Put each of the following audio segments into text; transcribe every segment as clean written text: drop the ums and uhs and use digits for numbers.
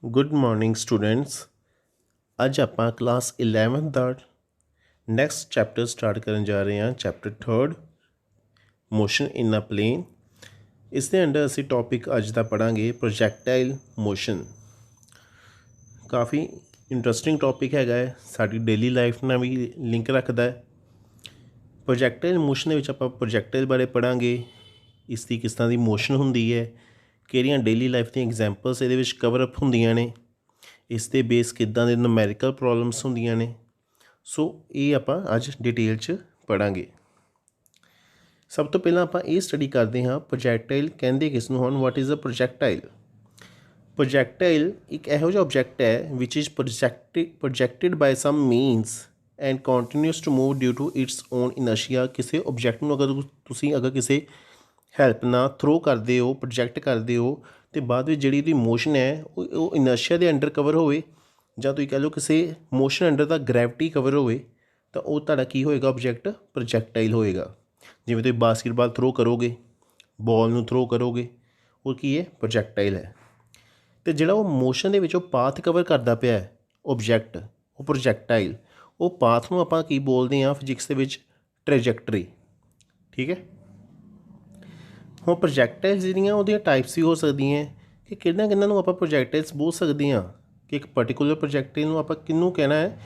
Good morning students. ਅੱਜ ਆਪਾਂ class 11 ਦਾ next chapter start ਕਰਨ ਜਾ ਰਹੇ ਹਾਂ। ਚੈਪਟਰ 3 ਮੋਸ਼ਨ ਇਨ ਅ ਪਲੇਨ। ਇਸ ਦੇ ਅੰਡਰ ਅਸੀਂ ਟੌਪਿਕ ਅੱਜ ਦਾ ਪੜ੍ਹਾਂਗੇ ਪ੍ਰੋਜੈਕਟਾਈਲ ਮੋਸ਼ਨ। ਕਾਫੀ ਇੰਟਰਸਟਿੰਗ ਟੌਪਿਕ ਹੈਗਾ ਹੈ, ਸਾਡੀ ਡੇਲੀ ਲਾਈਫ ਨਾਲ ਵੀ ਲਿੰਕ ਰੱਖਦਾ ਹੈ। ਪ੍ਰੋਜੈਕਟਾਈਲ ਮੋਸ਼ਨ ਦੇ ਵਿੱਚ ਆਪਾਂ ਪ੍ਰੋਜੈਕਟਾਈਲ ਬਾਰੇ ਪੜ੍ਹਾਂਗੇ, ਇਸ ਦੀ ਕਿਸ ਤਰ੍ਹਾਂ ਦੀ ਮੋਸ਼ਨ ਹੁੰਦੀ ਹੈ, ਕਿਹੜੀਆਂ ਡੇਲੀ ਲਾਈਫ ਦੀਆਂ ਐਗਜ਼ਾਮਪਲਸ ਇਹਦੇ ਵਿੱਚ ਕਵਰ ਅਪ ਹੁੰਦੀਆਂ ਨੇ, ਇਸ ਦੇ ਬੇਸ ਕਿੱਦਾਂ ਦੇ ਨੂਮੈਰੀਕਲ ਪ੍ਰੋਬਲਮਸ ਹੁੰਦੀਆਂ ਨੇ। ਸੋ ਇਹ ਆਪਾਂ ਅੱਜ ਡਿਟੇਲ 'ਚ ਪੜ੍ਹਾਂਗੇ। ਸਭ ਤੋਂ ਪਹਿਲਾਂ ਆਪਾਂ ਇਹ ਸਟੱਡੀ ਕਰਦੇ ਹਾਂ ਪ੍ਰੋਜੈਕਟਾਈਲ ਕਹਿੰਦੇ ਕਿਸ ਨੂੰ ਹਨ। What is a ਪ੍ਰੋਜੈਕਟਾਈਲ? ਪ੍ਰੋਜੈਕਟਾਈਲ ਇੱਕ ਇਹੋ ਜਿਹਾ ਆਬਜੈਕਟ ਹੈ which is projected by some means and continues to move due to its own inertia. ਕਿਸੇ ਆਬਜੈਕਟ ਨੂੰ ਅਗਰ ਕਿਸੇ ਹੈਲਪ ਨਾਲ ਥਰੋ ਕਰਦੇ ਹੋ, ਪ੍ਰੋਜੈਕਟ ਕਰਦੇ ਹੋ, ਅਤੇ ਬਾਅਦ ਵਿੱਚ ਜਿਹੜੀ ਇਹਦੀ ਮੋਸ਼ਨ ਹੈ ਉਹ ਇਨਰਸ਼ੀਆ ਦੇ ਅੰਡਰ ਕਵਰ ਹੋਵੇ, ਜਾਂ ਤੁਸੀਂ ਕਹਿ ਲਓ ਕਿਸੇ ਮੋਸ਼ਨ ਅੰਡਰ ਦਾ ਗ੍ਰੈਵਿਟੀ ਕਵਰ ਹੋਵੇ, ਤਾਂ ਉਹ ਤੁਹਾਡਾ ਕੀ ਹੋਏਗਾ? ਆਬਜੈਕਟ ਪ੍ਰੋਜੈਕਟਾਈਲ ਹੋਏਗਾ। ਜਿਵੇਂ ਤੁਸੀਂ ਬਾਸਕਿਟਬਾਲ ਥਰੋ ਕਰੋਗੇ, ਬੋਲ ਨੂੰ ਥਰੋ ਕਰੋਗੇ, ਉਹ ਕੀ ਹੈ? ਪ੍ਰੋਜੈਕਟਾਈਲ ਹੈ। ਅਤੇ ਜਿਹੜਾ ਉਹ ਮੋਸ਼ਨ ਦੇ ਵਿੱਚ ਉਹ ਪਾਥ ਕਵਰ ਕਰਦਾ ਪਿਆ ਹੈ ਆਬਜੈਕਟ, ਉਹ ਪ੍ਰੋਜੈਕਟਾਈਲ। ਉਹ ਪਾਥ ਨੂੰ ਆਪਾਂ ਕੀ ਬੋਲਦੇ ਹਾਂ ਫਿਜ਼ਿਕਸ ਦੇ ਵਿੱਚ? ਟ੍ਰੈਜੈਕਟਰੀ। ਠੀਕ ਹੈ। ਹੁਣ ਪ੍ਰੋਜੈਕਟਾਈਲਸ ਜਿਹੜੀਆਂ ਉਹਦੀਆਂ ਟਾਈਪਸ ਵੀ ਹੋ ਸਕਦੀਆਂ ਕਿ ਕਿਹਨਾਂ ਨੂੰ ਆਪਾਂ ਪ੍ਰੋਜੈਕਟਾਈਲਸ ਬੋਲ ਸਕਦੇ ਹਾਂ, ਕਿ ਇੱਕ ਪਰਟੀਕੂਲਰ ਪ੍ਰੋਜੈਕਟਾਈਲ ਨੂੰ ਆਪਾਂ ਕਿਹਨੂੰ ਕਹਿਣਾ ਹੈ।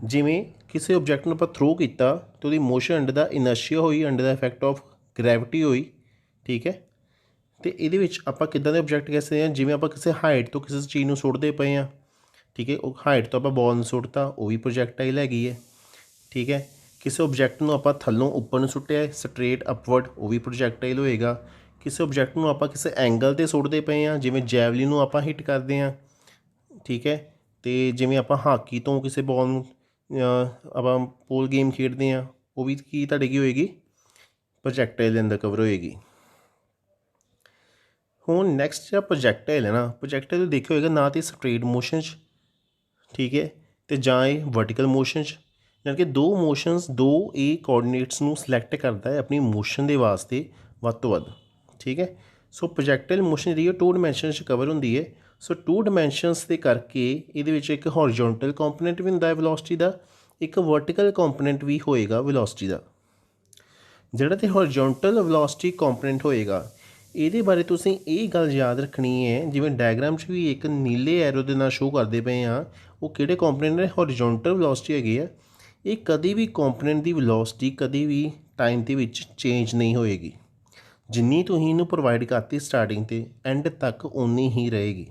ਜਿਵੇਂ ਕਿਸੇ ਆਬਜੈਕਟ ਨੂੰ ਆਪਾਂ ਥਰੋ ਕੀਤਾ ਅਤੇ ਉਹਦੀ ਮੋਸ਼ਨ ਅੰਡਰ ਦਾ ਇਨਰਸ਼ੀਆ ਹੋਈ, under the effect of gravity ਹੋਈ। ਠੀਕ ਹੈ। ਅਤੇ ਇਹਦੇ ਵਿੱਚ ਆਪਾਂ ਕਿੱਦਾਂ ਦੇ ਆਬਜੈਕਟ ਕਹਿ ਸਕਦੇ ਹਾਂ? ਜਿਵੇਂ ਆਪਾਂ ਕਿਸੇ ਹਾਈਟ ਤੋਂ ਕਿਸੇ ਚੀਜ਼ ਨੂੰ ਸੁੱਟਦੇ ਪਏ ਹਾਂ। ਠੀਕ ਹੈ। ਉਹ ਹਾਈਟ ਤੋਂ ਆਪਾਂ ਬੋਲ ਨੂੰ ਸੁੱਟਤਾ, ਉਹ ਵੀ ਪ੍ਰੋਜੈਕਟਾਈਲ ਹੈਗੀ ਹੈ। ਠੀਕ ਹੈ। ਕਿਸੇ ਆਬਜੈਕਟ ਨੂੰ ਆਪਾਂ ਥੱਲੋਂ ਉੱਪਰ ਨੂੰ ਸੁੱਟਿਆ ਸਟਰੇਟ ਅਪਵਰਡ, ਉਹ ਵੀ ਪ੍ਰੋਜੈਕਟਾਈਲ ਹੋਏਗਾ। ਕਿਸੇ ਆਬਜੈਕਟ ਨੂੰ ਆਪਾਂ ਕਿਸੇ ਐਂਗਲ 'ਤੇ ਸੁੱਟਦੇ ਪਏ ਹਾਂ, ਜਿਵੇਂ ਜੈਵਲਿਨ ਨੂੰ ਆਪਾਂ ਹਿੱਟ ਕਰਦੇ ਹਾਂ। ਠੀਕ ਹੈ। ਅਤੇ ਜਿਵੇਂ ਆਪਾਂ ਹਾਕੀ ਤੋਂ ਕਿਸੇ ਬੋਲ ਨੂੰ ਆਪਾਂ ਪੋਲ ਗੇਮ ਖੇਡਦੇ ਹਾਂ, ਉਹ ਵੀ ਕੀ ਤੁਹਾਡੇ ਕੀ ਹੋਏਗੀ? ਪ੍ਰੋਜੈਕਟਾਈਲ ਦੇ ਅੰਦਰ ਕਵਰ ਹੋਏਗੀ। ਹੁਣ ਨੈਕਸਟ ਜਿਹੜਾ ਪ੍ਰੋਜੈਕਟਾਈਲ ਹੈ ਨਾ, ਪ੍ਰੋਜੈਕਟਾਈਲ ਦੇਖਿਆ ਹੋਏਗਾ ਨਾ ਤਾਂ ਸਟਰੇਟ ਮੋਸ਼ਨ 'ਚ, ਠੀਕ ਹੈ, ਅਤੇ ਜਾਂ ਇਹ ਵਰਟੀਕਲ ਮੋਸ਼ਨ 'ਚ। ਯਾਨੀ ਕਿ ਦੋ ਮੋਸ਼ਨਸ, ਦੋ ਇਹ ਕੋਆਰਡੀਨੇਟਸ ਨੂੰ ਸਿਲੈਕਟ ਕਰਦਾ ਹੈ ਆਪਣੀ ਮੋਸ਼ਨ ਦੇ ਵਾਸਤੇ ਵੱਧ ਤੋਂ ਵੱਧ। ਠੀਕ ਹੈ। ਸੋ ਪ੍ਰੋਜੈਕਟਾਈਲ ਮੋਸ਼ਨ ਜਿਹੜੀ ਹੈ 2 ਡਾਇਮੈਂਸ਼ਨਸ 'ਚ ਕਵਰ ਹੁੰਦੀ ਹੈ। ਸੋ 2 ਡਾਇਮੈਂਸ਼ਨਸ ਦੇ ਕਰਕੇ ਇਹਦੇ ਵਿੱਚ ਇੱਕ ਹੌਰੀਜ਼ੌਂਟਲ ਕੰਪੋਨੈਂਟ ਵੀ ਹੁੰਦਾ ਹੈ ਵੈਲੋਸਿਟੀ ਦਾ, ਇੱਕ ਵਰਟੀਕਲ ਕੰਪੋਨੈਂਟ ਵੀ ਹੋਏਗਾ ਵੈਲੋਸਿਟੀ ਦਾ। ਜਿਹੜਾ ਤੇ ਹੌਰੀਜ਼ੌਂਟਲ ਵੈਲੋਸਿਟੀ ਕੰਪੋਨੈਂਟ ਹੋਏਗਾ, ਇਹਦੇ ਬਾਰੇ ਤੁਸੀਂ ਇਹ ਗੱਲ ਯਾਦ ਰੱਖਣੀ ਹੈ, ਜਿਵੇਂ ਡਾਇਗਰਾਮ 'ਚ ਵੀ ਇੱਕ ਨੀਲੇ ਐਰੋ ਦੇ ਨਾਲ ਸ਼ੋਅ ਕਰਦੇ ਪਏ ਹਾਂ, ਉਹ ਕਿਹੜੇ ਕੰਪੋਨੈਂਟ ਨੇ? ਹੌਰੀਜ਼ੌਂਟਲ ਵੈਲੋਸਿਟੀ ਹੈਗੀ ਆ। ਇਹ ਕਦੇ ਵੀ ਕੰਪੋਨੈਂਟ ਦੀ ਵੈਲੋਸਿਟੀ ਕਦੇ ਵੀ ਟਾਈਮ ਦੇ ਵਿੱਚ ਚੇਂਜ ਨਹੀਂ ਹੋਏਗੀ। ਜਿੰਨੀ ਤੁਸੀਂ ਇਹਨੂੰ ਪ੍ਰੋਵਾਈਡ ਕਰਤੀ ਸਟਾਰਟਿੰਗ 'ਤੇ, ਐਂਡ ਤੱਕ ਓਨੀ ਹੀ ਰਹੇਗੀ।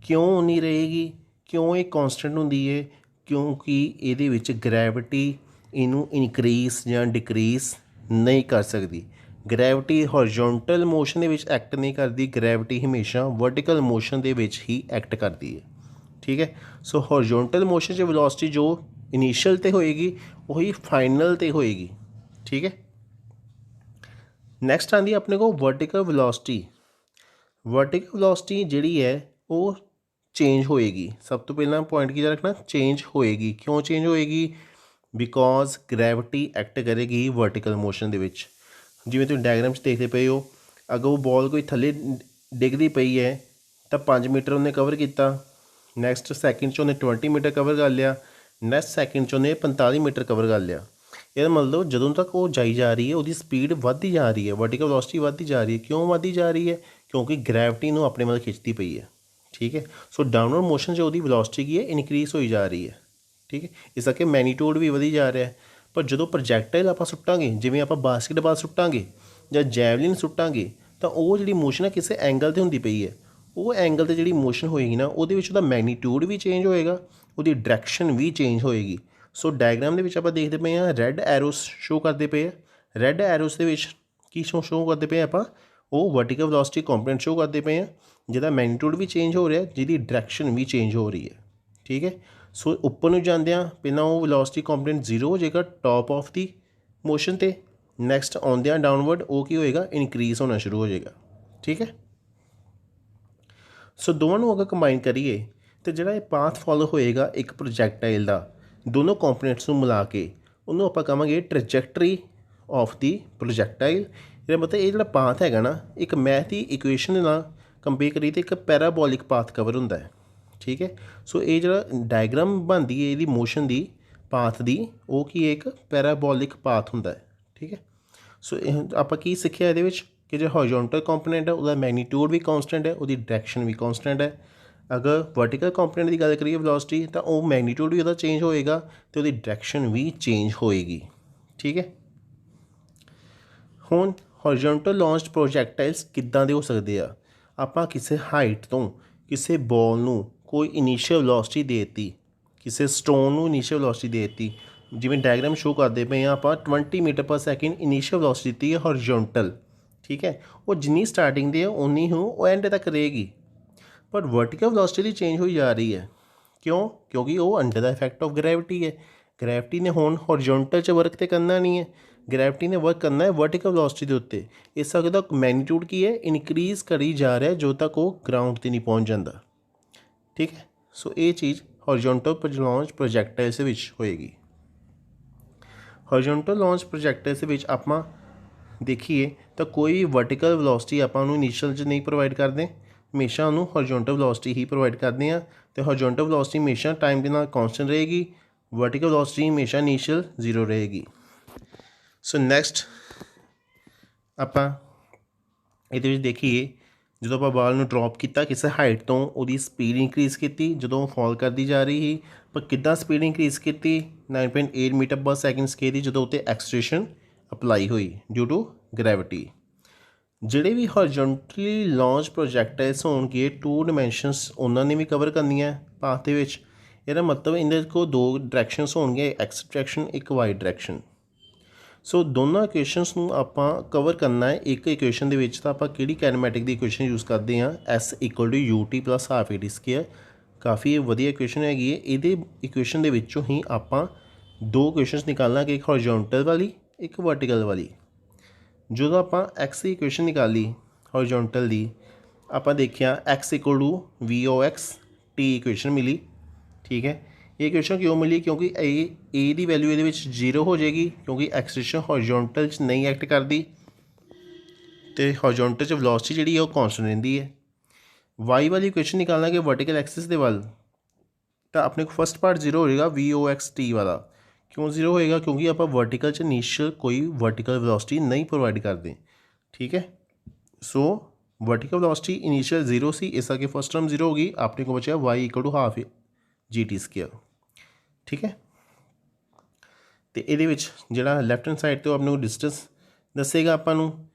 ਕਿਉਂ ਓਨੀ ਰਹੇਗੀ? ਕਿਉਂ ਇਹ ਕੌਨਸਟੈਂਟ ਹੁੰਦੀ ਹੈ? ਕਿਉਂਕਿ ਇਹਦੇ ਵਿੱਚ ਗ੍ਰੈਵਿਟੀ ਇਹਨੂੰ ਇਨਕਰੀਜ਼ ਜਾਂ ਡਿਕਰੀਜ਼ ਨਹੀਂ ਕਰ ਸਕਦੀ। ਗ੍ਰੈਵਿਟੀ ਹੌਰੀਜ਼ੌਂਟਲ ਮੋਸ਼ਨ ਦੇ ਵਿੱਚ ਐਕਟ ਨਹੀਂ ਕਰਦੀ, ਗ੍ਰੈਵਿਟੀ ਹਮੇਸ਼ਾ ਵਰਟੀਕਲ ਮੋਸ਼ਨ ਦੇ ਵਿੱਚ ਹੀ ਐਕਟ ਕਰਦੀ ਹੈ। ਠੀਕ ਹੈ। ਸੋ ਹੌਰੀਜ਼ੌਂਟਲ ਮੋਸ਼ਨ 'ਚ ਵੈਲੋਸਿਟੀ ਜੋ ਇਨੀਸ਼ੀਅਲ 'ਤੇ ਹੋਏਗੀ, ਉਹੀ ਫਾਈਨਲ 'ਤੇ ਹੋਏਗੀ। ਠੀਕ ਹੈ। ਨੈਕਸਟ ਆਉਂਦੀ ਆਪਣੇ ਕੋਲ ਵਰਟੀਕਲ ਵੈਲੋਸਿਟੀ। ਵਰਟੀਕਲ ਵੈਲੋਸਿਟੀ ਜਿਹੜੀ ਹੈ ਉਹ ਚੇਂਜ ਹੋਏਗੀ। ਸਭ ਤੋਂ ਪਹਿਲਾਂ ਪੁਆਇੰਟ ਕੀ ਰੱਖਣਾ? ਚੇਂਜ ਹੋਏਗੀ। ਕਿਉਂ ਚੇਂਜ ਹੋਏਗੀ? ਬਿਕੋਜ਼ ਗ੍ਰੈਵਿਟੀ ਐਕਟ ਕਰੇਗੀ ਵਰਟੀਕਲ ਮੋਸ਼ਨ ਦੇ ਵਿੱਚ। ਜਿਵੇਂ ਤੁਸੀਂ ਡਾਇਗਰਾਮ 'ਚ ਦੇਖਦੇ ਪਏ ਹੋ, ਅਗਰ ਉਹ ਬੋਲ ਕੋਈ ਥੱਲੇ ਡਿੱਗਦੀ ਪਈ ਹੈ ਤਾਂ 5 ਮੀਟਰ ਉਹਨੇ ਕਵਰ ਕੀਤਾ, ਨੈਕਸਟ ਸੈਕਿੰਡ 'ਚ ਉਹਨੇ 20 ਮੀਟਰ ਕਵਰ ਕਰ ਲਿਆ, ਨੈਕਸਟ ਸੈਕਿੰਡ 'ਚ ਉਹਨੇ 45 ਮੀਟਰ ਕਵਰ ਕਰ ਲਿਆ। ਇਹਦਾ ਮਤਲਬ ਜਦੋਂ ਤੱਕ ਉਹ ਜਾਈ ਜਾ ਰਹੀ ਹੈ, ਉਹਦੀ ਸਪੀਡ ਵੱਧਦੀ ਜਾ ਰਹੀ ਹੈ, ਵਰਟੀਕਲ ਵੈਲੋਸਿਟੀ ਵੱਧਦੀ ਜਾ ਰਹੀ ਹੈ। ਕਿਉਂ ਵੱਧਦੀ ਜਾ ਰਹੀ ਹੈ? ਕਿਉਂਕਿ ਗ੍ਰੈਵਿਟੀ ਨੂੰ ਆਪਣੇ ਵੱਲ ਖਿੱਚਦੀ ਪਈ ਹੈ। ਠੀਕ ਹੈ। ਸੋ ਡਾਊਨਵਰਡ ਮੋਸ਼ਨ 'ਚ ਉਹਦੀ ਵੈਲੋਸਿਟੀ ਕੀ ਹੈ? ਇਨਕਰੀਜ਼ ਹੋਈ ਜਾ ਰਹੀ ਹੈ। ਠੀਕ ਹੈ। ਇਸ ਕਰਕੇ ਮੈਗਨੀਟਿਊਡ ਵੀ ਵਧੀ ਜਾ ਰਿਹਾ। ਪਰ ਜਦੋਂ ਪ੍ਰੋਜੈਕਟਾਈਲ ਆਪਾਂ ਸੁੱਟਾਂਗੇ, ਜਿਵੇਂ ਆਪਾਂ ਬਾਸਕਿਟਬਾਲ ਸੁੱਟਾਂਗੇ ਜਾਂ ਜੈਵਲਿਨ ਸੁੱਟਾਂਗੇ, ਤਾਂ ਉਹ ਜਿਹੜੀ ਮੋਸ਼ਨ ਹੈ ਕਿਸੇ ਐਂਗਲ 'ਤੇ ਹੁੰਦੀ ਪਈ ਹੈ। ਉਹ ਐਂਗਲ 'ਤੇ ਜਿਹੜੀ ਮੋਸ਼ਨ ਹੋਏਗੀ ਨਾ, ਉਹਦੇ ਵਿੱਚ ਉਹਦਾ ਮੈਗਨੀਟਿਊਡ ਵੀ ਚੇਂਜ ਹੋਏਗਾ, ਉਹਦੀ ਡਾਇਰੈਕਸ਼ਨ ਵੀ ਚੇਂਜ ਹੋਏਗੀ। ਸੋ ਡਾਇਗਰਾਮ ਦੇ ਵਿੱਚ ਆਪਾਂ ਦੇਖਦੇ ਪਏ ਹਾਂ, ਰੈੱਡ ਐਰੋਸ ਸ਼ੋਅ ਕਰਦੇ ਪਏ ਆ। ਰੈੱਡ ਐਰੋਸ ਦੇ ਵਿੱਚ ਕੀ ਸ਼ੋਅ ਕਰਦੇ ਪਏ ਆਪਾਂ? ਉਹ ਵਰਟੀਕਲ ਵੈਲੋਸਿਟੀ ਕੰਪੋਨੈਂਟ ਸ਼ੋਅ ਕਰਦੇ ਪਏ ਆ, ਜਿਹਦਾ ਮੈਗਨੀਟਿਊਡ ਵੀ ਚੇਂਜ ਹੋ ਰਿਹਾ, ਜਿਹਦੀ ਡਾਇਰੈਕਸ਼ਨ ਵੀ ਚੇਂਜ ਹੋ ਰਹੀ ਹੈ। ਠੀਕ ਹੈ। ਸੋ ਉੱਪਰ ਨੂੰ ਜਾਂਦਿਆਂ ਪਹਿਲਾਂ ਉਹ ਵੈਲੋਸਿਟੀ ਕੰਪੋਨੈਂਟ 0 ਹੋ ਜਾਏਗਾ ਟੌਪ ਆਫ ਦੀ ਮੋਸ਼ਨ 'ਤੇ, ਨੈਕਸਟ ਆਉਂਦਿਆਂ ਡਾਊਨਵਰਡ ਉਹ ਕੀ ਹੋਏਗਾ? ਇਨਕਰੀਜ਼ ਹੋਣਾ ਸ਼ੁਰੂ ਹੋ ਜਾਏਗਾ। ਠੀਕ ਹੈ। ਸੋ ਦੋਵਾਂ ਨੂੰ ਅਗਰ ਕੰਬਾਈਨ ਕਰੀਏ ਤਾਂ ਜਿਹੜਾ ਇਹ ਪਾਥ ਫੋਲੋ ਹੋਏਗਾ ਇੱਕ ਪ੍ਰੋਜੈਕਟਾਈਲ ਦਾ, ਦੋਨੋਂ ਕੰਪੋਨੈਂਟਸ ਨੂੰ ਮਿਲਾ ਕੇ, ਉਹਨੂੰ ਆਪਾਂ ਕਹਾਂਗੇ ਟ੍ਰੈਜੈਕਟਰੀ ਆਫ ਦੀ ਪ੍ਰੋਜੈਕਟਾਈਲ। ਇਹਦਾ ਮਤਲਬ ਇਹ ਜਿਹੜਾ ਪਾਥ ਹੈਗਾ ਨਾ, ਇੱਕ ਮੈਥ ਦੀ ਇਕੁਏਸ਼ਨ ਦੇ ਨਾਲ ਕੰਪੇਅਰ ਕਰੀਏ ਤਾਂ ਇੱਕ ਪੈਰਾਬੋਲਿਕ ਪਾਥ ਕਵਰ ਹੁੰਦਾ ਹੈ। ठीक है। सो ये जो डायग्राम बनती है ये मोशन की पाथ की वो की एक पैराबोलिक पाथ होंदा है, ठीक है। सो आपां की सीखिया ये कि जो हॉरिजॉन्टल कंपोनेंट है उसका मैगनीट्यूड भी कॉन्सटेंट है, उसकी डायरैक्शन भी कॉन्सटेंट है। अगर वर्टिकल कंपोनेंट की गल करिए वेलोसिटी तो वो मैगनीट्यूड भी उसका चेंज होएगा तो उसकी डायरैक्शन भी चेंज होएगी, ठीक है। हुण हॉरिजॉन्टल लॉन्च प्रोजैक्टाइल्स किद्दां दे हो सकते हैं। आपां किसी हाइट तो किसी बॉल नूं कोई इनीशियल वेलोसिटी देती, किसी स्टोन नूं इनीशियल वेलोसिटी देती, जिवें डायग्राम शो करते पे आप 20 मीटर पर सैकेंड इनीशियल वेलोसिटी दी है हॉरिजॉन्टल, ठीक है। वो जिन्नी स्टार्टिंग दी है उन्नी ही वो एंड तक रहेगी, पर वर्टिकल वेलोसिटी चेंज होई जा रही है। क्यों? क्योंकि वो under the effect of gravity है। ग्रैविटी ने हुण हॉरिजॉन्टल च वर्क तो करना नहीं है, ग्रैविटी ने वर्क करना है वर्टिकल वेलोसिटी के उत्ते। इस करके तो मैगनीट्यूड की है इनक्रीज करी जा रहा है जो तक वो ग्राउंड पर नहीं पहुँच जाता, ठीक है। सो ये चीज़ हॉरिजॉन्टल लॉन्च प्रोजैक्टाइल्स विच होएगी। हॉरिजॉन्टल लॉन्च प्रोजैक्टाइल्स विच आपां देखिए तो कोई भी वर्टिकल वेलोसिटी आपां नूं इनीशियल च नहीं प्रोवाइड करते, हमेशा उन्होंने हॉरिजॉन्टल वेलोसिटी ही प्रोवाइड करते हैं। तो हॉरिजॉन्टल वेलोसिटी हमेशा टाइम के नाल कॉन्सटेंट रहेगी, वर्टिकल वेलोसिटी हमेशा इनीशियल 0 रहेगी। सो नैक्सट आपां इहदे विच देखिए जो आप बाल में ड्रॉप किया किसी हाइट तो वो स्पीड इंक्रीज़ की जो फॉल करती जा रही ही, पर किद्दां स्पीड इंक्रीज़ की 9.8 मीटर पर सैकेंड स्केयर जो उत्ते एक्सलेरेशन अपलाई हुई ड्यू टू ग्रैविटी। ਜਿਹੜੇ भी हॉरिजॉन्टली लॉन्च प्रोजैक्टाइल्स होणगे 2 डिमेंशनस उन्होंने भी कवर करनियां पाथ दे विच। ਇਹਦਾ मतलब इन्हें को 2 डायरैक्शनस होणगे, एक्स डायरैक्शन एक वाई डायरैक्शन। सो दोनों इक्वेशनस नूं आपां कवर करना है एक इक्वेशन दे विच। तां आपां किहड़ी कैनेमैटिक दी इक्वेशन यूज़ करते हैं, S equal to U T plus half A T square. काफ़ी वधिया इक्वेशन हैगी है। ये इक्वेशन दे विचों ही आपां 2 इक्वेशनस निकालांगे, एक हॉरिजॉन्टल वाली एक वर्टिकल वाली। जो आपां एक्स की इक्वेशन निकाली हॉरिजॉन्टल दी, आपां देखिया x equal to v o x t equation मिली, ठीक है। ये इक्वेशन क्यों मिली? क्योंकि ए की वैल्यू ये 0 हो जाएगी क्योंकि एक्सलेरेशन हॉरिजॉन्टल च नहीं एक्ट करती, तो हॉरिजॉन्टल च वेलोसिटी जी है कॉन्सटेंट रहिंदी है। वाई वाली इक्वेशन निकालना कि वर्टिकल एक्सिस के वाल, तो अपने को फर्स्ट पार्ट 0 हो जाएगा वी ओ एक्स टी वाला। क्यों 0 होएगा? क्योंकि आप वर्टिकल च इनीशियल कोई वर्टिकल वेलोसिटी नहीं प्रोवाइड करते, ठीक है। सो वर्टिकल वेलोसिटी इनीशियल 0 सी, इस करके फर्स्ट टर्म 0 होगी। अपने को बचा Y equal to half G T square, ठीक है। तो ये जोड़ा लैफ्ट हैंड साइड तो अपने को डिस्टेंस दसेगा आपां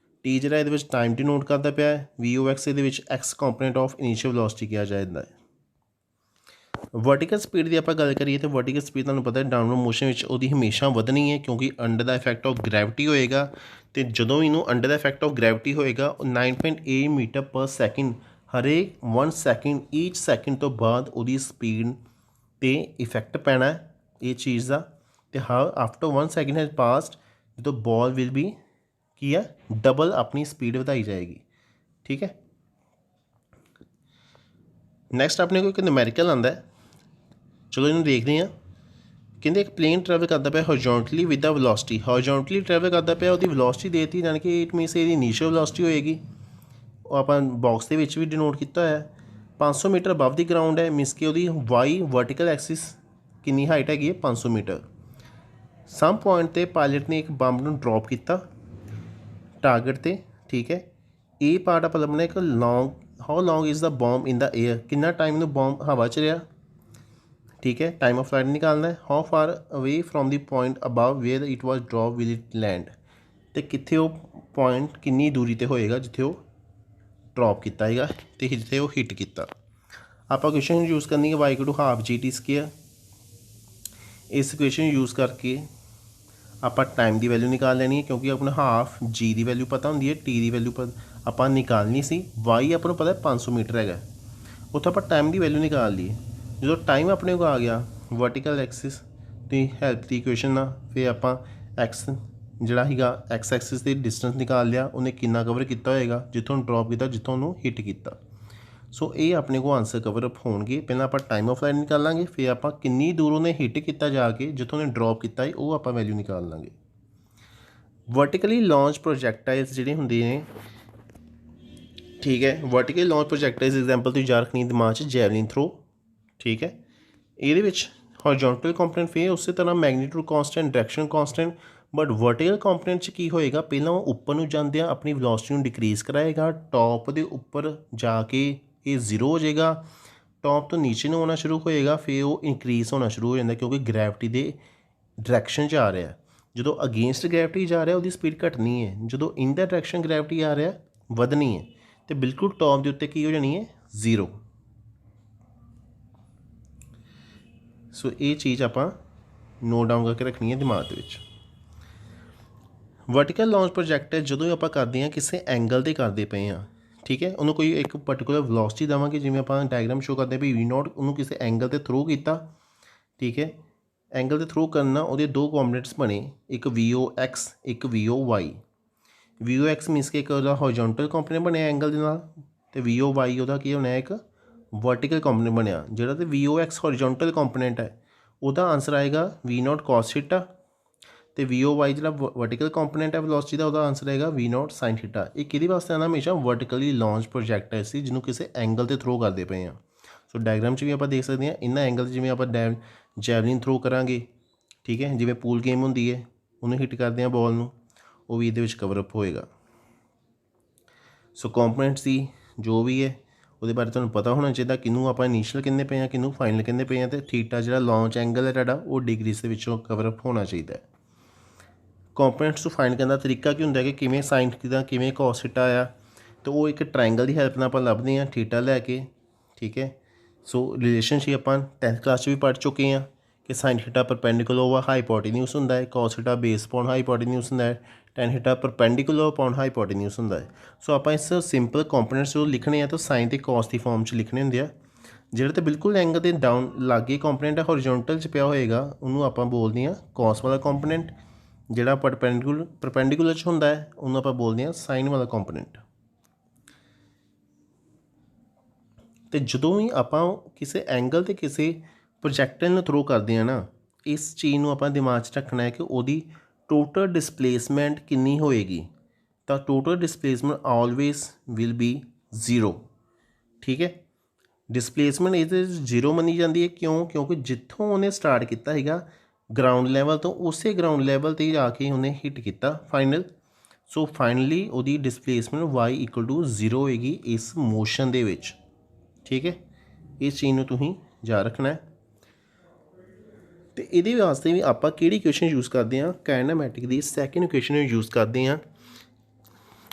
टी जो ये टाइम डिनोट करता पाया वी ओ एक्स ये x component of initial velocity किया जाता है। वर्टिकल स्पीड की आप गल करिए तो वर्टिकल स्पीड तुहानूं पता है डाउनवर्ड मोशन में वो हमेशा वधनी है क्योंकि under the effect of gravity होएगा। तो जो भी इनू under the effect of gravity होएगा 9.8 मीटर पर सैकेंड हरेक 1 सैकेंड ईच सैकेंड तो बाद वो स्पीड ते इफैक्ट पैना ये चीज़ का। तो हाँ आफ्टर 1 सैकेंड हैज़ पासड जो बॉल विल बी की है डबल अपनी स्पीड वधाई जाएगी, ठीक है। नैक्सट अपने को एक न्यूमेरिकल आंदा है, चलो इन्हें देखते हैं। कहते एक प्लेन ट्रैवल करता पाया horizontally with the velocity, horizontally travel करता पाया उसकी वेलोसिटी देती यानी कि इट मीनस ये इनीशियल वेलोसिटी होएगी। वो आप बॉक्स के भी डिनोट किया है 500 मीटर अबव द ग्राउंड है, मीनस कि वो वाई वर्टिकल एक्सिस कितनी हाइट हैगी 500 मीटर। सम पॉइंट ते पायलट ने एक बंब नूं ड्रॉप किया टारगेट ते, ठीक है। ये पार्ट आप लभना एक long, how long is the bomb in the air, कितना टाइम नूं बॉम्ब हवा च रहा, ठीक है। टाइम ऑफ फ्लाइट निकालना है। How far away from the point above where it was drop will it land, तो कितने वो पॉइंट कितनी दूरी पर होएगा जिथे वो ड्रॉप किया है तो जिथे वो हिट किया। आप इक्वेशन यूज़ करनी है Y to half G T square. इस इक्वेशन यूज़ करके आप टाइम की वैल्यू निकाल लेनी है क्योंकि अपने हाफ जी की वैल्यू पता होंगी है, टी की वैल्यू आप निकालनी सी। वाई अपन पता है 500 मीटर है, उत्थे आप टाइम की वैल्यू निकाल ली। जो टाइम अपने को आ गया वर्टिकल एक्सिस की हैल्प की इक्वेशन ना, फिर आप एक्स जोड़ा एक्स एक्सिस की डिस्टेंस निकाल लिया, उन्हें कितना कवर किया होएगा जितों ड्रॉप किया जितों उन्होंने हिट किया। सो ये अपने को आंसर कवर अप होंगे। पहले आप टाइम ऑफ फ्लाइट निकालांगे, फिर आप किन्नी दूर उन्हें हिट किया जाके जितों उन्हें ड्रॉप किया है वो आप वैल्यू निकाल लाँगे। वर्टिकली लॉन्च प्रोजैक्टाइल्स जिहड़े हुंदे ने, ठीक है। वर्टिकली लॉन्च प्रोजैक्टाइल्स एग्जाम्पल तो याद रखनी दिमाग च जैवलिन थ्रो, ठीक है। ਇਹਦੇ ਵਿੱਚ ਹੌਰੀਜ਼ੌਂਟਲ ਕੰਪੋਨੈਂਟ ਫਿਰ ਉਸੇ ਤਰ੍ਹਾਂ magnitude constant, direction constant, but vertical component 'ਚ ਕੀ ਹੋਏਗਾ, ਪਹਿਲਾਂ ਉਹ ਉੱਪਰ ਨੂੰ ਜਾਂਦਿਆਂ ਆਪਣੀ ਵੈਲੋਸਿਟੀ ਨੂੰ ਡਿਕਰੀਜ਼ ਕਰਾਏਗਾ, ਟੌਪ ਦੇ ਉੱਪਰ ਜਾ ਕੇ ਇਹ 0 ਹੋ ਜਾਏਗਾ, ਟੌਪ ਤੋਂ ਨੀਚੇ ਨੂੰ ਆਉਣਾ ਸ਼ੁਰੂ ਹੋਏਗਾ, ਫਿਰ ਉਹ ਇਨਕਰੀਜ਼ ਹੋਣਾ ਸ਼ੁਰੂ ਹੋ ਜਾਂਦਾ ਕਿਉਂਕਿ ਗ੍ਰੈਵਿਟੀ ਦੇ ਡਾਇਰੈਕਸ਼ਨ 'ਚ ਆ ਰਿਹਾ। ਜਦੋਂ ਅਗੇਂਸਟ ਗ੍ਰੈਵਿਟੀ ਜਾ ਰਿਹਾ ਉਹਦੀ ਸਪੀਡ ਘਟਣੀ ਹੈ, ਜਦੋਂ ਇਨ ਦਾ ਡਾਇਰੈਕਸ਼ਨ ਗ੍ਰੈਵਿਟੀ ਆ ਰਿਹਾ ਵਧਣੀ ਹੈ, ਅਤੇ ਬਿਲਕੁਲ ਟੌਪ ਦੇ ਉੱਤੇ ਕੀ ਹੋ ਜਾਣੀ ਹੈ, 0। ਸੋ ਇਹ ਚੀਜ਼ ਆਪਾਂ ਨੋਟ ਡਾਊਨ ਕਰਕੇ ਰੱਖਣੀ ਹੈ ਦਿਮਾਗ ਦੇ ਵਿੱਚ। ਵਰਟੀਕਲ ਲਾਂਚ ਪ੍ਰੋਜੈਕਟ ਹੈ ਜਦੋਂ ਆਪਾਂ ਕਰਦੇ ਹਾਂ ਕਿਸੇ ਐਂਗਲ 'ਤੇ ਕਰਦੇ ਪਏ ਹਾਂ, ਠੀਕ ਹੈ, ਉਹਨੂੰ ਕੋਈ ਇੱਕ ਪਰਟੀਕੂਲਰ ਵੈਲੋਸਿਟੀ ਦੇਵਾਂਗੇ, ਜਿਵੇਂ ਆਪਾਂ ਡਾਇਗਰਾਮ ਸ਼ੋ ਕਰਦੇ ਵੀ V0, ਉਹਨੂੰ ਕਿਸੇ ਐਂਗਲ 'ਤੇ ਥਰੂ ਕੀਤਾ, ਠੀਕ ਹੈ। ਐਂਗਲ 'ਤੇ ਥਰੂ ਕਰਨਾ ਉਹਦੇ ਦੋ ਕੰਪੋਨੈਂਟਸ ਬਣੇ, ਇੱਕ VOX, ਇੱਕ VOY। VOX ਮੀਨਸ ਕਿ ਇੱਕ ਉਹਦਾ ਹੌਰੀਜ਼ੌਂਟਲ ਕੰਪੋਨੈਂਟ ਬਣਿਆ ਐਂਗਲ ਦੇ ਨਾਲ, ਅਤੇ VOY ਉਹਦਾ ਕੀ ਹੋਣਾ, ਇੱਕ ਵਰਟੀਕਲ ਕੰਪੋਨੈਂਟ ਬਣਿਆ। ਜਿਹੜਾ ਤੇ VOX ਹੌਰੀਜ਼ੌਂਟਲ ਕੰਪੋਨੈਂਟ ਹੈ ਉਹਦਾ ਆਨਸਰ ਆਏਗਾ V0 cos θ, ਅਤੇ VOY ਜਿਹੜਾ ਵਰਟੀਕਲ ਕੰਪੋਨੈਂਟ ਹੈ ਵੈਲੋਸਿਟੀ ਦਾ, ਉਹਦਾ ਆਨਸਰ ਆਏਗਾ V0 sin θ। ਇਹ ਕਿਹਦੇ ਵਾਸਤੇ ਆਉਂਦਾ, ਹਮੇਸ਼ਾ ਵਰਟੀਕਲੀ ਲਾਂਚ ਪ੍ਰੋਜੈਕਟ ਹੈ ਸੀ ਜਿਹਨੂੰ ਕਿਸੇ ਐਂਗਲ 'ਤੇ ਥਰੋ ਕਰਦੇ ਪਏ ਹਾਂ। ਸੋ ਡਾਇਗਰਾਮ 'ਚ ਵੀ ਆਪਾਂ ਦੇਖ ਸਕਦੇ ਹਾਂ ਇਹਨਾਂ ਐਂਗਲ 'ਚ, ਜਿਵੇਂ ਆਪਾਂ ਜੈਵਲਿਨ ਥਰੋ ਕਰਾਂਗੇ, ਠੀਕ ਹੈ, ਜਿਵੇਂ ਪੂਲ ਗੇਮ ਹੁੰਦੀ ਹੈ, ਉਹਨੂੰ ਹਿੱਟ ਕਰਦੇ ਹਾਂ ਬਾਲ ਨੂੰ, ਉਹ ਵੀ ਇਹਦੇ ਵਿੱਚ ਕਵਰ ਅਪ ਹੋਏਗਾ। ਸੋ ਕੰਪੋਨੈਂਟਸ ਦੀ ਜੋ ਵੀ ਹੈ ਉਹਦੇ ਬਾਰੇ ਤੁਹਾਨੂੰ ਪਤਾ ਹੋਣਾ ਚਾਹੀਦਾ, ਕਿਹਨੂੰ ਆਪਾਂ ਇਨੀਸ਼ੀਅਲ ਕਹਿੰਦੇ ਪਏ ਹਾਂ, ਕਿਹਨੂੰ ਫਾਈਨਲ ਕਹਿੰਦੇ ਪਏ ਹਾਂ, ਅਤੇ ਥੀਟਾ ਜਿਹੜਾ ਲਾਂਚ ਐਂਗਲ ਹੈ ਤੁਹਾਡਾ ਉਹ ਡਿਗਰੀਜ਼ ਦੇ ਵਿੱਚੋਂ ਕਵਰ ਅਪ ਹੋਣਾ ਚਾਹੀਦਾ ਹੈ। ਕੰਪੋਨੈਂਟਸ ਨੂੰ ਫਾਈਂਡ ਕਰਨ ਦਾ ਤਰੀਕਾ ਕੀ ਹੁੰਦਾ ਕਿ ਕਿਵੇਂ ਸਾਈਨ ਥੀਟਾ, ਕਿਵੇਂ ਕਾਸ ਥੀਟਾ ਆਇਆ, ਅਤੇ ਉਹ ਇੱਕ ਟਰਾਇੰਗਲ ਦੀ ਹੈਲਪ ਨਾਲ ਆਪਾਂ ਲੱਭਦੇ ਹਾਂ ਥੀਟਾ ਲੈ ਕੇ, ਠੀਕ ਹੈ। ਸੋ ਰਿਲੇਸ਼ਨਸ਼ਿਪ ਆਪਾਂ 10th ਕਲਾਸ 'ਚ ਵੀ ਪੜ੍ਹ ਚੁੱਕੇ ਹਾਂ ਕਿ ਸਾਈਨ ਥੀਟਾ ਪਰਪੈਂਡੀਕੂਲਰ ਓਵਰ ਹਾਈਪੋਟੀਨਿਊਸ ਹੁੰਦਾ ਹੈ, ਕਾਸ ਥੀਟਾ ਬੇਸ ਅਪੋਨ ਹਾਈਪੋਟੀਨਿਊਸ ਹੁੰਦਾ ਹੈ, ਟੈਨ ਥੀਟਾ ਪਰਪੈਂਡੀਕੂਲਰ ਅਪੋਨ ਹਾਈਪੋਟੀਨਿਊਸ ਹੁੰਦਾ ਹੈ। ਸੋ ਆਪਾਂ ਇਸ ਸਿੰਪਲ ਕੰਪੋਨੈਂਟਸ ਜੋ ਲਿਖਣੇ ਆ ਤਾਂ ਸਾਈਨ ਅਤੇ ਕਾਸ ਦੀ ਫਾਰਮ 'ਚ ਲਿਖਣੇ ਹੁੰਦੇ ਆ। ਜਿਹੜਾ ਤਾਂ ਬਿਲਕੁਲ ਐਂਗਲ ਦੇ ਡਾਊਨ ਲਾਗੇ ਕੰਪੋਨੈਂਟ ਹੈ, ਹੌਰੀਜ਼ੌਂਟਲ 'ਚ ਪਿਆ ਹੋਏਗਾ, ਉਹਨੂੰ ਆਪਾਂ ਬੋਲਦੇ ਹਾਂ ਕਾਸ ਵਾਲਾ ਕੰਪੋਨੈਂਟ। ਜਿਹੜਾ ਪਰਪੈਂਡੀਕੂਲਰ 'ਚ ਹੁੰਦਾ ਹੈ ਉਹਨੂੰ ਆਪਾਂ ਬੋਲਦੇ ਹਾਂ ਸਾਈਨ ਵਾਲਾ ਕੰਪੋਨੈਂਟ। ਅਤੇ ਜਦੋਂ ਵੀ ਆਪਾਂ ਕਿਸੇ ਐਂਗਲ 'ਤੇ ਕਿਸੇ ਪ੍ਰੋਜੈਕਟਾਈਲ ਨੂੰ ਥਰੋ ਕਰਦੇ ਹਾਂ ਨਾ, ਇਸ ਚੀਜ਼ ਨੂੰ ਆਪਾਂ ਦਿਮਾਗ 'ਚ ਰੱਖਣਾ ਹੈ ਕਿ ਉਹਦੀ ਟੋਟਲ ਡਿਸਪਲੇਸਮੈਂਟ ਕਿੰਨੀ ਹੋਏਗੀ, ਤਾਂ total displacement always will be 0, ਠੀਕ ਹੈ। ਡਿਸਪਲੇਸਮੈਂਟ ਇਹਦੇ 0 ਮੰਨੀ ਜਾਂਦੀ ਹੈ, ਕਿਉਂਕਿ ਜਿੱਥੋਂ ਉਹਨੇ ਸਟਾਰਟ ਕੀਤਾ ਸੀਗਾ ਗਰਾਊਂਡ ਲੈਵਲ ਤੋਂ, ਉਸੇ ਗਰਾਊਂਡ ਲੈਵਲ 'ਤੇ ਜਾ ਕੇ ਉਹਨੇ ਹਿੱਟ ਕੀਤਾ ਫਾਈਨਲ। ਸੋ ਫਾਈਨਲੀ ਉਹਦੀ ਡਿਸਪਲੇਸਮੈਂਟ y=0 ਹੋਏਗੀ ਇਸ ਮੋਸ਼ਨ ਦੇ ਵਿੱਚ, ਠੀਕ ਹੈ। ਇਸ ਚੀਜ਼ ਨੂੰ ਤੁਸੀਂ ਯਾਦ ਰੱਖਣਾ ਹੈ। ਅਤੇ ਇਹਦੇ ਵਾਸਤੇ ਵੀ ਆਪਾਂ ਕਿਹੜੀ ਇਕੁਏਸ਼ਨ ਯੂਜ਼ ਕਰਦੇ ਹਾਂ, ਕਾਇਨੈਮੈਟਿਕ ਦੀ ਸੈਕਿੰਡ ਇਕੁਏਸ਼ਨ ਨੂੰ ਯੂਜ਼ ਕਰਦੇ ਹਾਂ।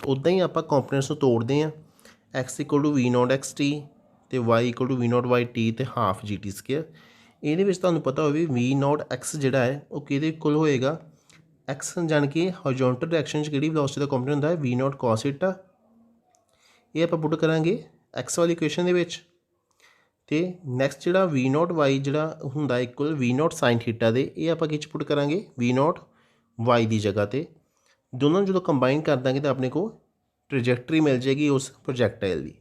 ਉੱਦਾਂ ਹੀ ਆਪਾਂ ਕੰਪੋਨੈਂਟਸ ਨੂੰ ਤੋੜਦੇ ਹਾਂ, x=V0xt ਅਤੇ y=V0yt ਅਤੇ ਹਾਫ GT²। ਇਹਦੇ ਵਿੱਚ ਤੁਹਾਨੂੰ ਪਤਾ ਹੋਵੇ V0x ਜਿਹੜਾ ਹੈ ਉਹ ਕਿਹਦੇ ਇਕੁਅਲ ਹੋਏਗਾ, x ਜਾਣੀ ਕਿ ਹੌਰੀਜ਼ੌਂਟਲ ਡਾਇਰੈਕਸ਼ਨ 'ਚ ਕਿਹੜੀ ਵੈਲੋਸਿਟੀ ਦਾ ਕੰਪੋਨੈਂਟ ਹੁੰਦਾ ਹੈ, V0 cos θ। ਇਹ ਆਪਾਂ ਪੁੱਟ ਕਰਾਂਗੇ x ਵਾਲੀ ਇਕੁਏਸ਼ਨ ਦੇ ਵਿੱਚ। ਅਤੇ ਨੈਕਸਟ ਜਿਹੜਾ V0y ਜਿਹੜਾ ਹੁੰਦਾ ਇਕੁਅਲ V0 sin θ ਦੇ, ਇਹ ਆਪਾਂ ਕਿਹ 'ਚ ਪੁੱਟ ਕਰਾਂਗੇ V0y ਦੀ ਜਗ੍ਹਾ 'ਤੇ। ਦੋਨਾਂ ਨੂੰ ਜਦੋਂ ਕੰਬਾਈਨ ਕਰ ਦਾਂਗੇ ਤਾਂ ਆਪਣੇ ਕੋਲ ਟ੍ਰੈਜੈਕਟਰੀ ਮਿਲ ਜਾਏਗੀ ਉਸ ਪ੍ਰੋਜੈਕਟਾਈਲ ਦੀ।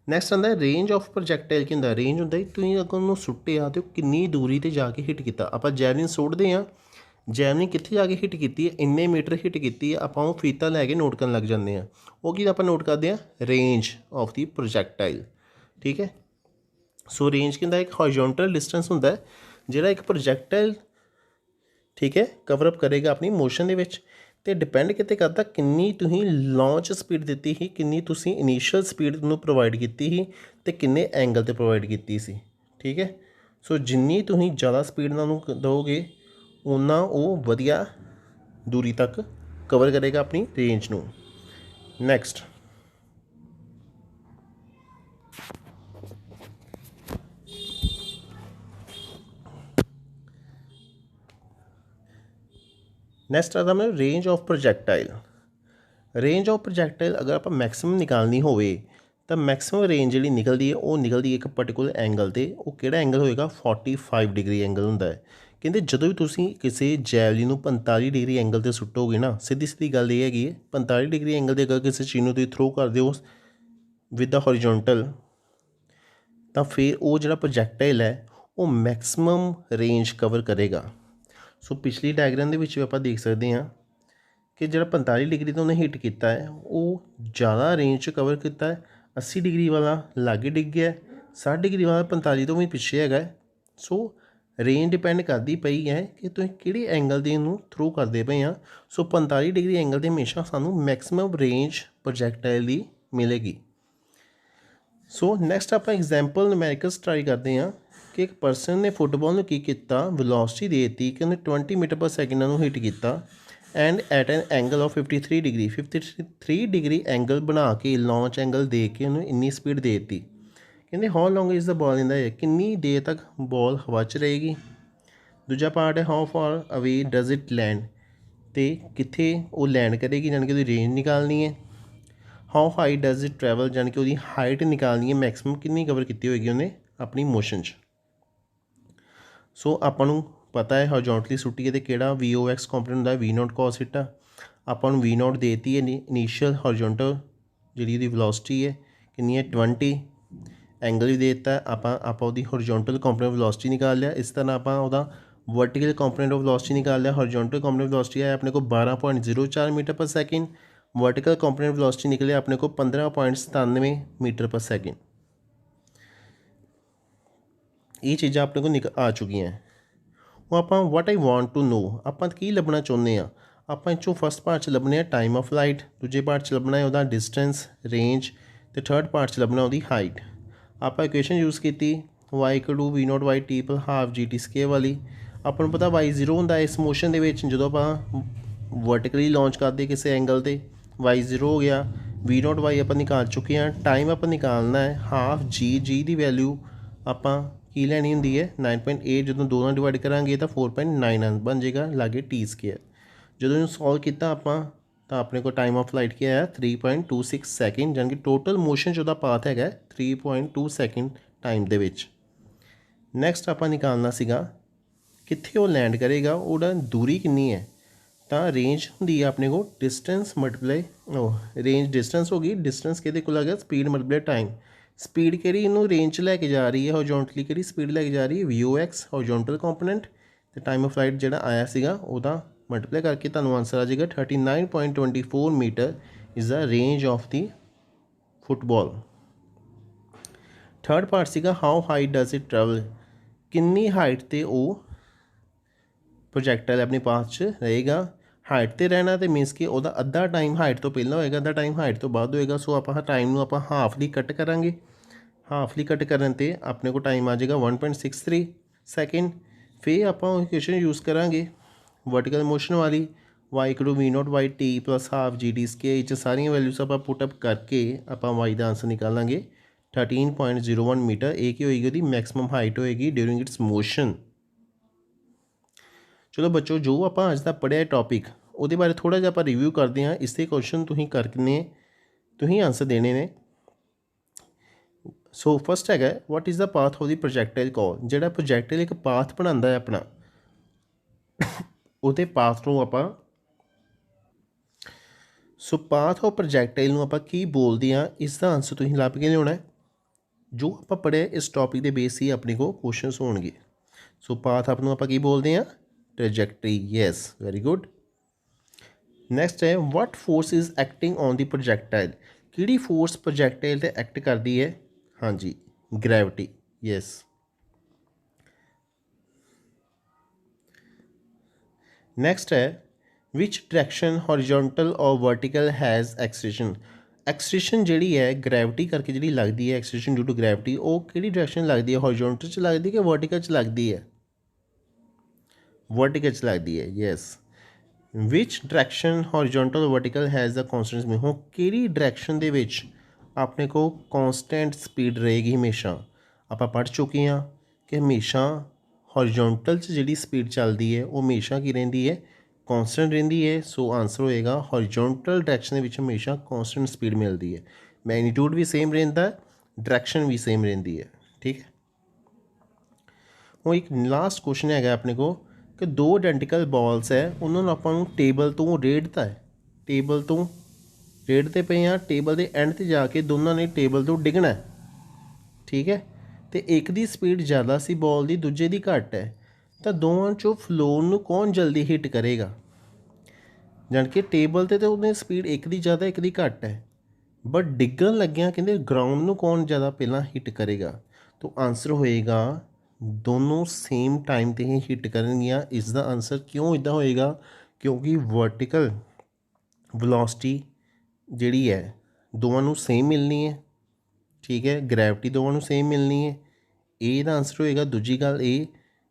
ਨੈਕਸਟ ਆਉਂਦਾ ਰੇਂਜ ਆਫ ਪ੍ਰੋਜੈਕਟਾਈਲ। ਕੀ ਹੁੰਦਾ, ਰੇਂਜ ਹੁੰਦਾ ਤੁਸੀਂ ਅਗਰ ਉਹਨੂੰ ਸੁੱਟਿਆ ਅਤੇ ਉਹ ਕਿੰਨੀ ਦੂਰੀ 'ਤੇ ਜਾ ਕੇ ਹਿੱਟ ਕੀਤਾ। ਆਪਾਂ ਜੈਵਲਿਨ ਸੁੱਟਦੇ ਹਾਂ, ਜੈਵਲਿਨ ਕਿੱਥੇ ਜਾ ਕੇ ਹਿੱਟ ਕੀਤੀ ਹੈ, ਇੰਨੇ ਮੀਟਰ ਹਿੱਟ ਕੀਤੀ ਹੈ, ਆਪਾਂ ਉਹ ਫੀਤਾ ਲੈ ਕੇ ਨੋਟ ਕਰਨ ਲੱਗ ਜਾਂਦੇ ਹਾਂ। ਉਹ ਕੀ ਆਪਾਂ ਨੋਟ ਕਰਦੇ ਹਾਂ, ਰੇਂਜ ਆਫ ਦੀ ਪ੍ਰੋਜੈਕਟਾਈਲ, ਠੀਕ ਹੈ। ਸੋ ਰੇਂਜ ਕੀ ਹੁੰਦਾ, ਇੱਕ ਹੌਰੀਜ਼ੌਂਟਲ ਡਿਸਟੈਂਸ ਹੁੰਦਾ ਜਿਹੜਾ ਇੱਕ ਪ੍ਰੋਜੈਕਟਾਈਲ, ਠੀਕ ਹੈ, ਕਵਰ ਅਪ ਕਰੇਗਾ ਆਪਣੀ ਮੋਸ਼ਨ ਦੇ ਵਿੱਚ। ਅਤੇ ਡਿਪੈਂਡ ਕਿਤੇ ਕਰਦਾ ਕਿੰਨੀ ਤੁਸੀਂ ਲਾਂਚ ਸਪੀਡ ਦਿੱਤੀ ਸੀ, ਕਿੰਨੀ ਤੁਸੀਂ ਇਨੀਸ਼ੀਅਲ ਸਪੀਡ ਨੂੰ ਪ੍ਰੋਵਾਈਡ ਕੀਤੀ ਸੀ, ਅਤੇ ਕਿੰਨੇ ਐਂਗਲ 'ਤੇ ਪ੍ਰੋਵਾਈਡ ਕੀਤੀ ਸੀ, ਠੀਕ ਹੈ। ਸੋ ਜਿੰਨੀ ਤੁਸੀਂ ਜ਼ਿਆਦਾ ਸਪੀਡ ਨਾਲ ਉਹਨੂੰ ਦਿਓਗੇ ਓਨਾ ਉਹ ਵਧੀਆ ਦੂਰੀ ਤੱਕ ਕਵਰ ਕਰੇਗਾ ਆਪਣੀ ਰੇਂਜ ਨੂੰ। ਨੈਕਸਟ ਆਦਾ ਮੈਂ ਰੇਂਜ ਆਫ ਪ੍ਰੋਜੈਕਟਾਈਲ। ਰੇਂਜ ਆਫ ਪ੍ਰੋਜੈਕਟਾਈਲ ਅਗਰ ਆਪਾਂ ਮੈਕਸਿਮਮ ਨਿਕਾਲਣੀ ਹੋਵੇ ਤਾਂ ਮੈਕਸਿਮਮ ਰੇਂਜ ਜਿਹੜੀ ਨਿਕਲਦੀ ਹੈ ਉਹ ਨਿਕਲਦੀ ਹੈ ਇੱਕ ਪਰਟੀਕੂਲਰ ਐਂਗਲ 'ਤੇ। ਉਹ ਕਿਹੜਾ ਐਂਗਲ ਹੋਏਗਾ, 45 ਡਿਗਰੀ ਐਂਗਲ ਹੁੰਦਾ ਹੈ। ਕਹਿੰਦੇ ਜਦੋਂ ਵੀ ਤੁਸੀਂ ਕਿਸੇ ਜੈਵਲਿਨ ਨੂੰ 45 ਡਿਗਰੀ ਐਂਗਲ 'ਤੇ ਸੁੱਟੋਗੇ ਨਾ, ਸਿੱਧੀ ਗੱਲ ਇਹ ਹੈਗੀ ਹੈ 45 ਡਿਗਰੀ ਐਂਗਲ 'ਤੇ ਅਗਰ ਕਿਸੇ ਚੀਜ਼ ਨੂੰ ਤੁਸੀਂ ਥਰੋ ਕਰਦੇ ਹੋ ਵਿਦ ਦਾ ਹੌਰੀਜ਼ੌਂਟਲ, ਤਾਂ ਫਿਰ ਉਹ ਜਿਹੜਾ ਪ੍ਰੋਜੈਕਟਾਈਲ ਹੈ ਉਹ ਮੈਕਸਿਮਮ ਰੇਂਜ ਕਵਰ ਕਰੇਗਾ। ਸੋ ਪਿਛਲੀ ਡਾਇਗਰਾਮ ਦੇ ਵਿੱਚ ਵੀ ਆਪਾਂ ਦੇਖ ਸਕਦੇ ਹਾਂ ਕਿ ਜਿਹੜਾ 45 ਡਿਗਰੀ ਤੋਂ ਉਹਨੇ ਹਿੱਟ ਕੀਤਾ ਹੈ ਉਹ ਜ਼ਿਆਦਾ ਰੇਂਜ 'ਚ ਕਵਰ ਕੀਤਾ ਹੈ। 80 ਡਿਗਰੀ ਵਾਲਾ ਲਾਗੇ ਡਿੱਗ ਗਿਆ, 60 डिग्री वाला 45 तो भी पिछे है। सो रेंज डिपेंड करती पई है कि तुम किहड़े एंगल दे नूं थ्रू करते पे हाँ। सो 45 डिग्री एंगल से हमेशा सानू मैक्सिमम रेंज प्रोजैक्टाइल की मिलेगी। सो नैक्सट आप एग्जाम्पल न्यूमेरिकल्स ट्राई करते हैं कि एक परसन ने फुटबॉल में की किया, वेलोसिटी दे दी कि उन्हें 20 मीटर पर सैकेंड हिट किया and at an angle of 53 degree 53 degree angle बना के लॉन्च एंगल दे के उन्हें इन्नी स्पीड दे दी। कहते how long is the ball in the air, कितनी देर तक बॉल हवा च रहेगी। दूजा पार्ट है how far away does it land, तो कित्थे वो लैंड करेगी यानी कि रेंज निकालनी है। How high does it travel यानी कि हाइट निकालनी है, मैक्सिमम कितनी कवर की होगी उन्हें अपनी मोशन च। सो आपू पता है हॉरिजॉन्टली सुट्टी है तो किहड़ा VOX कॉम्पोनेंट होंदा V0 cos थीटा। आपां नूं V0 देती है इनीशियल हॉरिजॉन्टल जी वेलोसिटी है कितनी है 20, एंगल भी दे दिता। आप हॉरिजॉन्टल कॉम्पोनेंट वेलोसिटी निकाल लिया। इस तरह आप वर्टिकल कॉम्पोनेंट ऑफ वेलोसिटी निकाल लिया। हॉरिजॉन्टल कॉम्पोनेंट वेलोसिटी है अपने को 12.04 मीटर पर सैकेंड, वर्टिकल कॉम्पोनेंट वेलोसिटी निकले अपने को 15.97 मीटर पर सैकेंड। ये चीज़ा अपने को आ चुकी हैं। वो आप what I want to know आप की लभना चाहते हैं। आप इचों फस्ट पार्ट च लभने टाइम ऑफ लाइट, दूजे पार्ट च लभना है वह डिस्टेंस रेंज, तो थर्ड पार्ट च लभना वो हाइट। आप इक्वेशन यूज़ की y = V0 y t = half GT square वाली। आपको पता y0 होंदा इस मोशन के जो आप वर्टिकली लॉन्च करते किसी एंगल से y0 हो गया। V0 y आप निकाल चुके हैं। टाइम आप निकालना है हाफ जी की वैल्यू आप की लैनी होंगी है 9.8, जो दो नाल डिवाइड करांगे तो 4.9 बन जाएगा लागे टी स्केयर। जो सॉल्व किया आप तो अपने को टाइम ऑफ लाइट क्या है 3.26 सैकेंड, यानी कि टोटल मोशन जो पाथ है 3.2 सैकेंड टाइम दे विच। नैक्सट आप निकालना सीगा कित्थे वो लैंड करेगा, वो दूरी कितनी है। तो रेंज होंगी है अपने को डिस्टेंस मल्टीप्लाई रेंज डिस्टेंस होगी, डिस्टेंस कि आ गया स्पीड मल्टीप्लाई टाइम। स्पीड कि इनू रेंज च लैके जा रही है हॉरिजॉन्टली कि स्पीड लैके जा रही है VOX हॉरिजॉन्टल कॉम्पोनेंट, तो टाइम ऑफ लाइट जो आया सीगा वह मल्टीप्लाई करके तुहानू आंसर आ जाएगा 39.24 metre is the range of the football. Third part सीगा how high does it travel, कितनी हाइट ते वो प्रोजैक्टाइल अपने पाथ च रहेगा। हाइट ते रहना तो मीनस कि वह अद्धा टाइम हाइट तो पहला होएगा, अद्धा टाइम हाइट तो बाद होएगा। सो आप टाइम आप हाफली कट करांगे, हाफली कट करन ते अपने को टाइम आ जाएगा 1.63 सैकेंड। फिर आप इक्वेशन यूज़ करांगे वर्टिकल मोशन वाली y = V0 y t + half GT square, सारिया वैल्यूज आप पुटअप करके आप y का आंसर निकालेंगे 13.01 मीटर। एक ही होएगी उसकी मैक्सिमम हाइट होएगी ड्यूरिंग इट्स मोशन। चलो बच्चों जो आप अज तक पढ़िया टॉपिक वो बारे थोड़ा जिहा आप रिव्यू करते हैं। इससे क्वेश्चन तुसीं करने तुसीं आंसर देने ने। सो फस्ट है what is the path of the projectile call, जो प्रोजैक्टाइल एक पाथ बनाता है अपना वो पाथ को आप सो पाथ ऑफ प्रोजैक्टाइल आप की बोलते हैं, इसका आंसर तुसीं लभ के लिया है। जो आप पढ़िया इस टॉपिक के बेस ही अपने को क्वेश्चन होंगे। सो पाथ आपनों आप की बोलते हैं trajectory, yes very good. Next है what force is acting on the projectile, कि फोर्स प्रोजैक्टाइल पर एक्ट करती है। हाँ जी ग्रैविटी, यस। नैक्सट है विच डायरैक्शन हॉरिजॉन्टल और वर्टिकल हैज़ एक्सलेशन, एक्सलेशन जी है ग्रैविटी करके जी लगती है, एक्सलेशन ड्यू टू ग्रैविटी वो कि डायरैक्शन लगती है हॉरिजॉन्टल च लगती है कि वर्टिकल च लगती है, वर्टिकल च लगती है, yes. Which direction horizontal vertical has the constant speed, हो कि डायरैक्शन दे विच अपने को कॉन्सटेंट स्पीड रहेगी हमेशा। आप पढ़ चुके हैं कि हमेशा हॉरिजॉन्टल जी स्पीड चलती है वो हमेशा की रही है कॉन्सटेंट रही है। सो आंसर होएगा हॉरिजॉन्टल डायरैक्शन के हमेशा कॉन्सटेंट स्पीड मिलती है, मैग्नीट्यूड भी सेम रहता है, डायरैक्शन भी सेम रही है, ठीक है। वो एक लास्ट क्वेश्चन है अपने को कि दो आइडेंटिकल बॉल्स है उन्होंने अपन टेबल तो रेड़ता है, टेबल तो रेड़ते पे हैं, टेबल के एंड से जाके दोनों ने टेबल तो डिगना है, ठीक है। तो एक दी स्पीड ज़्यादा सी बॉल की, दूजे की घट है, तो दोवां चों फ्लोर नूं कौन जल्दी हिट करेगा। जान कि टेबल तो उन्हें स्पीड एक दी ज़्यादा एक दी घट है, बट डिगन लग्या कहते ग्राउंड नूं कौन ज़्यादा पहला हिट करेगा। तो आंसर होएगा दोनों सेम टाइम ते ही हिट करनगियां। इसका आंसर क्यों इदा होएगा, क्योंकि वर्टिकल वेलोसिटी जिहड़ी है दोवां नूं सेम मिलनी है, ठीक है, ग्रैविटी दोवां नूं सेम मिलनी है। ਇਹਦਾ आंसर होएगा। दूजी गल ये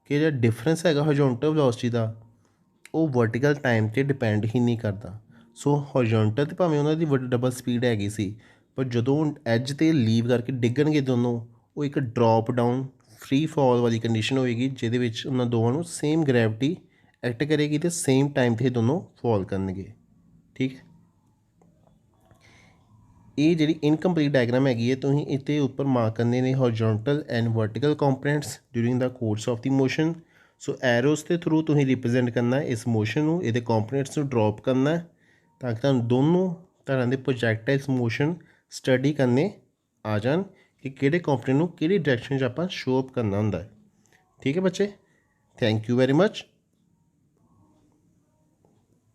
कि जो डिफरेंस है हॉरिजॉन्टल वेलोसिटी का वो वर्टिकल टाइम से डिपेंड ही नहीं करता। सो हॉरिजॉन्टल तो भावें उन्होंने डबल स्पीड हैगी सी, पर जो एज ते लीव करके डिगणगे दोनों, वो एक ड्रॉप डाउन फ्री फॉल वाली कंडीशन होएगी जिहदे विच उन्हां दोवां नूं सेम ग्रैविटी एक्ट करेगी तो सेम टाइम ते दोनों फॉल करनगे, ठीक है। ये जी इनकंप्लीट डायग्राम हैगी है, तुसीं इहते उपर मार्क करने ने horizontal and vertical components during the course of the motion. So arrows के थ्रू तुसीं रिप्रजेंट करना है इस मोशन नूं, इहदे कंपोनेंट्स नूं ड्रॉप करना है ताकि तुहानूं दोनों तरह के प्रोजैक्टाइल्स मोशन स्टडी करने आ जान कि किहड़े कंपोनेंट नूं किहड़ी डायरैक्शन च आपां शो अप करना हुंदा है, ठीक है बच्चे। Thank you very much.